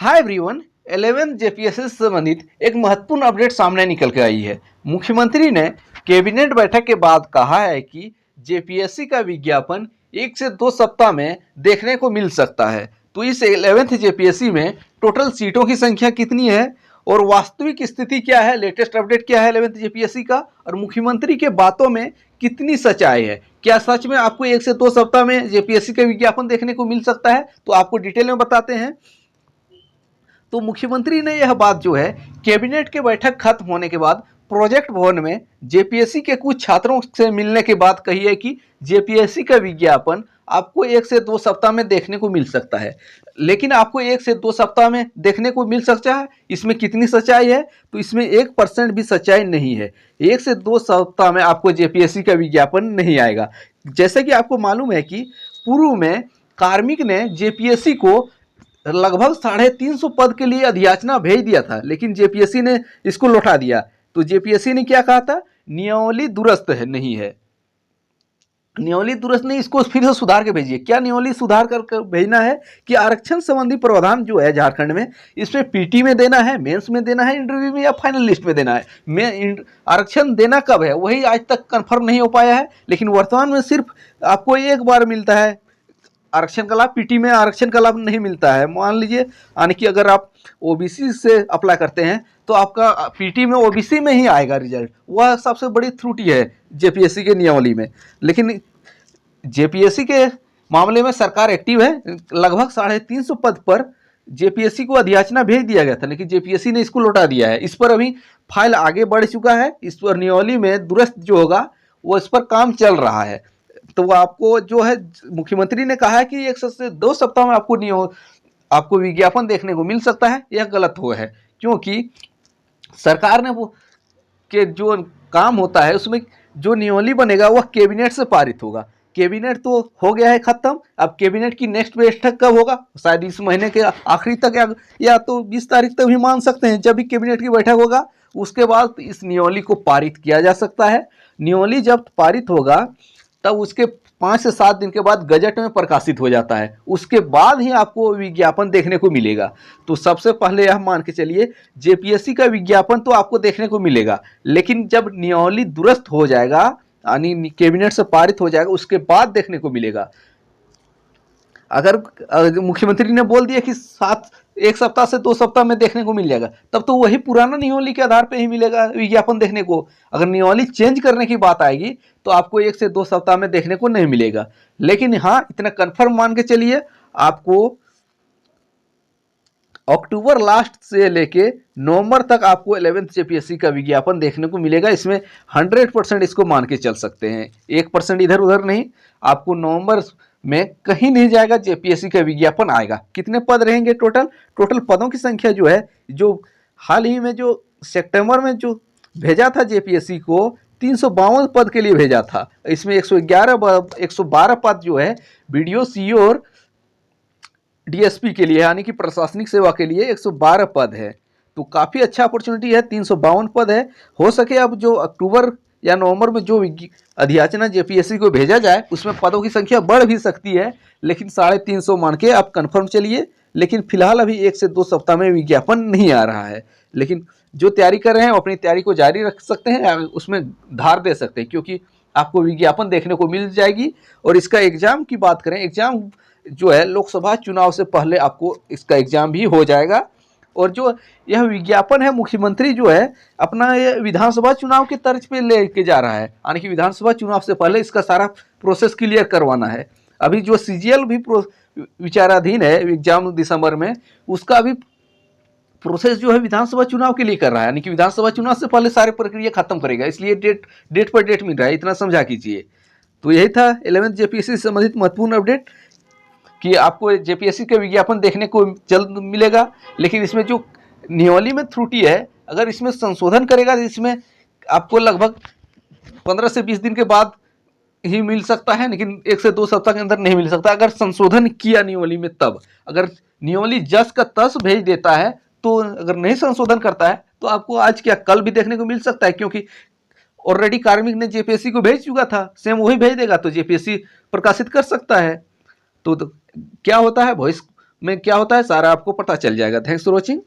Hi everyone. 11th JPSC से संबंधित एक महत्वपूर्ण अपडेट सामने निकल के आई है। मुख्यमंत्री ने कैबिनेट बैठक के बाद कहा है कि जेपीएससी का विज्ञापन 1 से 2 सप्ताह में देखने को मिल सकता है। तो इस 11th जेपीएससी में टोटल सीटों की संख्या कितनी है और वास्तविक स्थिति क्या है, लेटेस्ट अपडेट क्या है 11th जेपीएससी का, और मुख्यमंत्री के बातों में कितनी सच्चाई है, क्या सच में आपको 1 से 2 सप्ताह में जेपीएससी का विज्ञापन देखने को मिल सकता है, तो आपको डिटेल में बताते हैं। तो मुख्यमंत्री ने यह बात जो है कैबिनेट के बैठक खत्म होने के बाद प्रोजेक्ट भवन में जेपीएससी के कुछ छात्रों से मिलने के बाद कही है कि जेपीएससी का विज्ञापन आपको 1 से 2 सप्ताह में देखने को मिल सकता है। लेकिन आपको 1 से 2 सप्ताह में देखने को मिल सकता है, इसमें कितनी सच्चाई है? तो इसमें 1% भी सच्चाई नहीं है। 1 से 2 सप्ताह में आपको जेपीएससी का विज्ञापन नहीं आएगा। जैसे कि आपको मालूम है कि पूर्व में कार्मिक ने जेपीएससी को लगभग 350 पद के लिए अधियाचना भेज दिया था, लेकिन जेपीएससी ने इसको लौटा दिया। तो जेपीएससी ने क्या कहा था? नियमावली दुरुस्त है, नहीं है, नियमावली दुरुस्त नहीं, इसको फिर से सुधार के भेजिए। क्या नियमावली सुधार कर भेजना है कि आरक्षण संबंधी प्रावधान जो है झारखंड में, इसमें पीटी में देना है, मेंस में देना है, इंटरव्यू में या फाइनल लिस्ट में देना है। मैं आरक्षण देना कब है वही आज तक कंफर्म नहीं हो पाया है। लेकिन वर्तमान में सिर्फ आपको एक बार मिलता है आरक्षण का लाभ, पीटी में आरक्षण का लाभ नहीं मिलता है। मान लीजिए यानी कि अगर आप ओबीसी से अप्लाई करते हैं तो आपका पीटी में ओबीसी में ही आएगा रिजल्ट। वह सबसे बड़ी त्रुटि है जेपीएससी के नियमावली में। लेकिन जेपीएससी के मामले में सरकार एक्टिव है। लगभग 350 पद पर जेपीएससी को अधियाचना भेज दिया गया था, लेकिन जेपीएससी ने इसको लौटा दिया है। इस पर अभी फाइल आगे बढ़ चुका है। इस पर नियमावली में दुरुस्त जो होगा वो इस पर काम चल रहा है। तो आपको जो है मुख्यमंत्री ने कहा है कि 1 से 2 सप्ताह में आपको विज्ञापन देखने को मिल सकता है, यह गलत हुआ है। क्योंकि सरकार ने वो के जो काम होता है उसमें जो नियमावली बनेगा वह कैबिनेट से पारित होगा। कैबिनेट तो हो गया है खत्म। अब कैबिनेट की नेक्स्ट बैठक कब होगा? शायद इस महीने के आखिरी तक या तो 20 तारीख तक भी मान सकते हैं। जब भी कैबिनेट की बैठक होगा उसके बाद इस नियमावली को पारित किया जा सकता है। नियमावली जब पारित होगा तब उसके 5 से 7 दिन के बाद गजट में प्रकाशित हो जाता है। उसके बाद ही आपको विज्ञापन देखने को मिलेगा। तो सबसे पहले यह मान के चलिए जेपीएससी का विज्ञापन तो आपको देखने को मिलेगा, लेकिन जब नियमावली दुरुस्त हो जाएगा यानी कैबिनेट से पारित हो जाएगा उसके बाद देखने को मिलेगा। अगर मुख्यमंत्री ने बोल दिया कि 1 से 2 सप्ताह में देखने को मिल जाएगा, तब तो वही पुराना नियमावली के आधार पे ही मिलेगा विज्ञापन देखने को। अगर नियमावली चेंज करने की बात आएगी तो आपको 1 से 2 सप्ताह में देखने को नहीं मिलेगा। लेकिन हाँ, इतना कंफर्म मान के चलिए आपको अक्टूबर लास्ट से लेके नवंबर तक आपको 11th जेपीएससी का विज्ञापन देखने को मिलेगा। इसमें 100% इसको मान के चल सकते हैं, 1% इधर उधर नहीं। आपको नवंबर में कहीं नहीं जाएगा, जेपीएससी का विज्ञापन आएगा। कितने पद रहेंगे? टोटल पदों की संख्या जो है, जो हाल ही में जो सितंबर में जो भेजा था जेपीएससी को 352 पद के लिए भेजा था। इसमें 112 पद जो है वीडियो सीईओ और डीएसपी के लिए यानी कि प्रशासनिक सेवा के लिए 112 पद है। तो काफ़ी अच्छा अपॉर्चुनिटी है। 352 पद है। हो सके अब जो अक्टूबर या नवंबर में जो अधियाचना जेपीएससी को भेजा जाए उसमें पदों की संख्या बढ़ भी सकती है, लेकिन 350 मान के आप कंफर्म चलिए। लेकिन फिलहाल अभी 1 से 2 सप्ताह में विज्ञापन नहीं आ रहा है। लेकिन जो तैयारी कर रहे हैं अपनी तैयारी को जारी रख सकते हैं, उसमें धार दे सकते हैं, क्योंकि आपको विज्ञापन देखने को मिल जाएगी। और इसका एग्जाम की बात करें, एग्जाम जो है लोकसभा चुनाव से पहले आपको इसका एग्जाम भी हो जाएगा। और जो यह विज्ञापन है मुख्यमंत्री जो है अपना ये विधानसभा चुनाव के तर्ज पे लेके जा रहा है, यानी कि विधानसभा चुनाव से पहले इसका सारा प्रोसेस क्लियर करवाना है। अभी जो सीजीएल भी विचाराधीन है एग्जाम दिसंबर में, उसका भी प्रोसेस जो है विधानसभा चुनाव के लिए कर रहा है, यानी कि विधानसभा चुनाव से पहले सारी प्रक्रिया खत्म करेगा। इसलिए डेट पर डेट मिल रहा है, इतना समझा कीजिए। तो यही था 11th जेपीएससी से संबंधित महत्वपूर्ण अपडेट कि आपको जेपीएससी का विज्ञापन देखने को जल्द मिलेगा। लेकिन इसमें जो नियमावली में त्रुटि है, अगर इसमें संशोधन करेगा तो इसमें आपको लगभग 15 से 20 दिन के बाद ही मिल सकता है, लेकिन 1 से 2 सप्ताह के अंदर नहीं मिल सकता। अगर संशोधन किया नियमावली में तब, अगर नियमावली जस का तस भेज देता है तो, अगर नहीं संशोधन करता है तो आपको आज क्या कल भी देखने को मिल सकता है, क्योंकि ऑलरेडी कार्मिक ने जेपीएससी को भेज चुका था, सेम वही भेज देगा तो जेपीएससी प्रकाशित कर सकता है। तो क्या होता है में क्या होता है सारा आपको पता चल जाएगा। Thanks for watching.